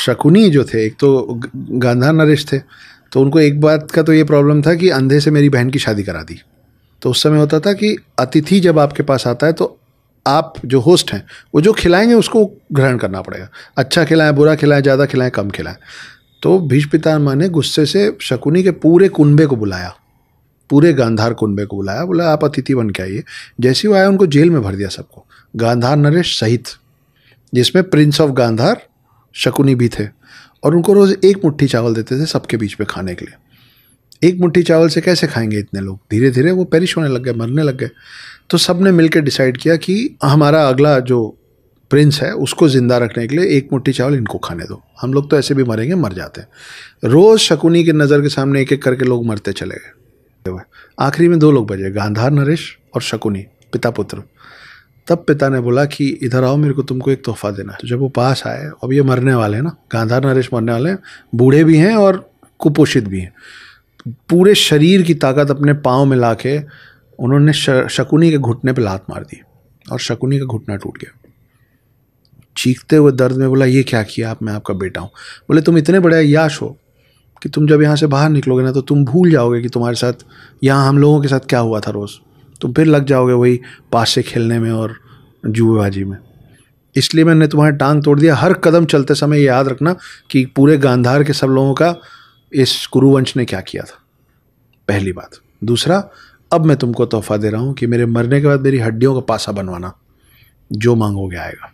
शकुनी जो थे, एक तो गांधार नरेश थे, तो उनको एक बात का तो ये प्रॉब्लम था कि अंधे से मेरी बहन की शादी करा दी। तो उस समय होता था कि अतिथि जब आपके पास आता है तो आप जो होस्ट हैं वो जो खिलाएंगे उसको ग्रहण करना पड़ेगा, अच्छा खिलाएं, बुरा खिलाएं, ज़्यादा खिलाएं, कम खिलाएं। तो भीष्म पितामह ने गुस्से से शकुनी के पूरे कुनबे को बुलाया, पूरे गांधार कुनबे को बुलाया, बोला आप अतिथि बन के आइए। जैसे ही वो आया उनको जेल में भर दिया सबको, गांधार नरेश सहित, जिसमें प्रिंस ऑफ गांधार शकुनी भी थे। और उनको रोज़ एक मुट्ठी चावल देते थे सबके बीच में खाने के लिए। एक मुट्ठी चावल से कैसे खाएंगे इतने लोग? धीरे धीरे वो पेरिश होने लग गए, मरने लग गए। तो सब ने मिलकर डिसाइड किया कि हमारा अगला जो प्रिंस है उसको ज़िंदा रखने के लिए एक मुट्ठी चावल इनको खाने दो, हम लोग तो ऐसे भी मरेंगे, मर जाते हैं। रोज़ शकुनी की नज़र के सामने एक एक करके लोग मरते चले गए। आखिरी में 2 लोग बचे, गांधार नरेश और शकुनी, पिता पुत्र। तब पिता ने बोला कि इधर आओ, मेरे को तुमको एक तोहफा देना है। तो जब वो पास आए, अब ये मरने वाले हैं ना, गांधार नरेश मरने वाले हैं, बूढ़े भी हैं और कुपोषित भी हैं, पूरे शरीर की ताकत अपने पाँव में ला के उन्होंने शकुनी के घुटने पे लात मार दी और शकुनी का घुटना टूट गया। चीखते हुए दर्द में बोला, ये क्या किया आप? मैं आपका बेटा हूँ। बोले तुम इतने बड़े अय्याश हो कि तुम जब यहाँ से बाहर निकलोगे ना तो तुम भूल जाओगे कि तुम्हारे साथ यहाँ हम लोगों के साथ क्या हुआ था रोज़। तुम फिर लग जाओगे वही पास से खेलने में और जुएबाजी में। इसलिए मैंने तुम्हारी टांग तोड़ दिया। हर कदम चलते समय याद रखना कि पूरे गांधार के सब लोगों का इस कुरुवंश ने क्या किया था, पहली बात। दूसरा, अब मैं तुमको तोहफा दे रहा हूँ कि मेरे मरने के बाद मेरी हड्डियों का पासा बनवाना, जो मांगोगे आएगा।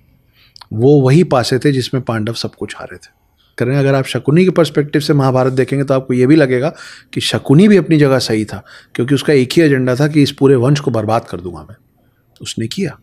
वो वही पासे थे जिसमें पांडव सब कुछ हारे थे। करें, अगर आप शकुनी के पर्सपेक्टिव से महाभारत देखेंगे तो आपको ये भी लगेगा कि शकुनी भी अपनी जगह सही था, क्योंकि उसका एक ही एजेंडा था कि इस पूरे वंश को बर्बाद कर दूंगा मैं। उसने किया।